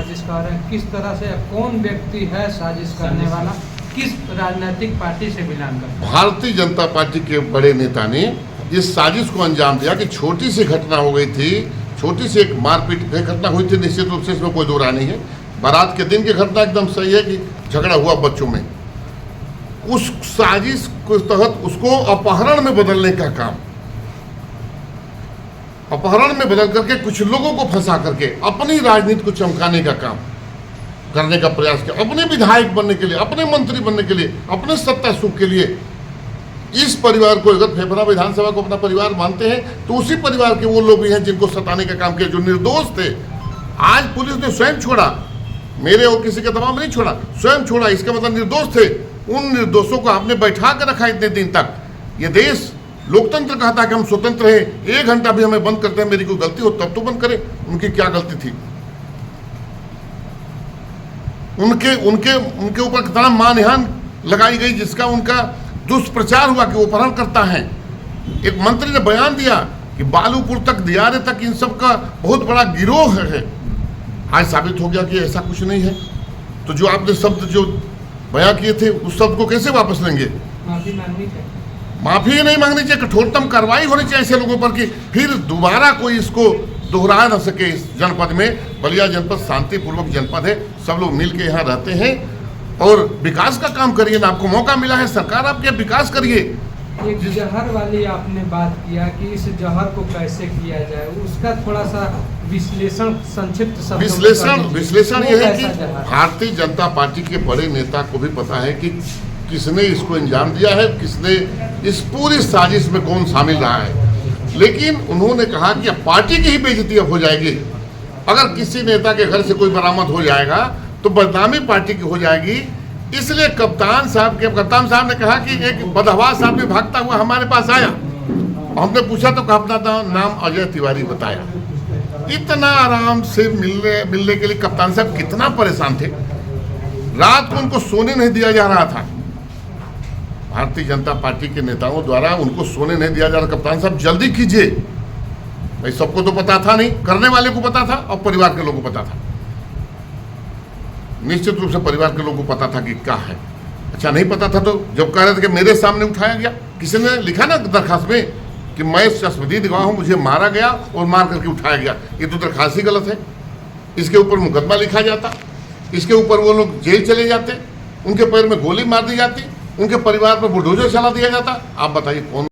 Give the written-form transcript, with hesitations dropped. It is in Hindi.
साजिश कर रहे हैं, किस तरह से, कौन व्यक्ति है साजिश करने वाला, किस राजनीतिक पार्टी से बिलोंग करता है? भारतीय जनता पार्टी के बड़े नेता ने इस साजिश को अंजाम दिया कि छोटी सी घटना हो गई थी, छोटी सी एक मारपीट की घटना हुई थी, निश्चित रूप से इसमें कोई दो राय नहीं है। बारात के दिन की घटना एकदम सही है कि झगड़ा हुआ बच्चों में, उस साजिश के तहत उसको अपहरण में बदलने का काम, अपहरण में बदल करके कुछ लोगों को फंसा करके अपनी राजनीति को चमकाने का काम करने का प्रयास किया, अपने विधायक बनने के लिए, अपने मंत्री बनने के लिए, अपने सत्ता सुख के लिए। इस परिवार को अगर फेफड़ा विधानसभा को अपना परिवार मानते हैं तो उसी परिवार के वो लोग भी हैं जिनको सताने का काम किया, जो निर्दोष थे। आज पुलिस ने स्वयं छोड़ा, मेरे और किसी के दबाव में नहीं छोड़ा, स्वयं छोड़ा, इसका मतलब निर्दोष थे। उन निर्दोषों को आपने बैठा कर रखा इतने दिन तक। ये देश लोकतंत्र कहता है कि हम स्वतंत्र हैं, 1 घंटा भी हमें बंद करते हैं, मेरी कोई गलती हो तब तो बंद करें। उनकी क्या गलती थी? उनके उनके उनके ऊपर कितना मानहानि लगाई गई, जिसका उनका दुष्प्रचार हुआ कि वो अपहरण करता है। एक मंत्री ने बयान दिया कि बालूपुर तक, दियारे तक इन सब का बहुत बड़ा गिरोह है। आज साबित हो गया कि ऐसा कुछ नहीं है। तो जो आपने शब्द जो बयान किए थे उस शब्द को कैसे वापस लेंगे? माफी मांगनी चाहिए, माफी नहीं मांगनी चाहिए, कठोरतम कार्रवाई होनी चाहिए ऐसे लोगों पर कि फिर दोबारा कोई इसको दोहरा न सके। इस जनपद में, बलिया जनपद शांतिपूर्वक जनपद है, सब लोग मिल के यहाँ रहते हैं और विकास का काम करिए ना। आपको मौका मिला है, सरकार आपके विकास करिए। एक जहर वाली आपने बात किया कि इस जहर को कैसे किया जाए, उसका थोड़ा सा विश्लेषण, संक्षिप्त विश्लेषण यह है कि भारतीय जनता पार्टी के बड़े नेता को भी पता है कि किसने इसको अंजाम दिया है, किसने इस पूरी साजिश में कौन शामिल रहा है। लेकिन उन्होंने कहा कि अब पार्टी की ही बेइज्जती अब हो जाएगी। अगर किसी नेता के घर से कोई बरामद हो जाएगा तो बदनामी पार्टी की हो जाएगी। इसलिए कप्तान साहब ने कहा कि एक बदहवास आदमी भागता हुआ हमारे पास आया, हमने पूछा तो अपना नाम अजय तिवारी बताया। इतना आराम से मिलने के लिए कप्तान साहब कितना परेशान थे। रात को उनको सोने नहीं दिया जा रहा था, भारतीय जनता पार्टी के नेताओं द्वारा उनको सोने नहीं दिया जा रहा। कप्तान साहब जल्दी कीजिए। भाई सबको तो पता था नहीं, करने वाले को पता था और परिवार के लोगों को पता था। निश्चित रूप से परिवार के लोगों को पता था कि क्या है। अच्छा नहीं पता था तो जब कह रहे थे कि मेरे सामने उठाया गया, किसी ने लिखा ना दरखास्त में कि मैं शस्त्रविधि गवाह हूं, मुझे मारा गया और मार करके उठाया गया, ये तो दरखास्त ही गलत है। इसके ऊपर मुकदमा लिखा जाता, इसके ऊपर वो लोग जेल चले जाते, उनके पैर में गोली मार दी जाती, उनके परिवार पर बुलडोजर चला दिया जाता। आप बताइए कौन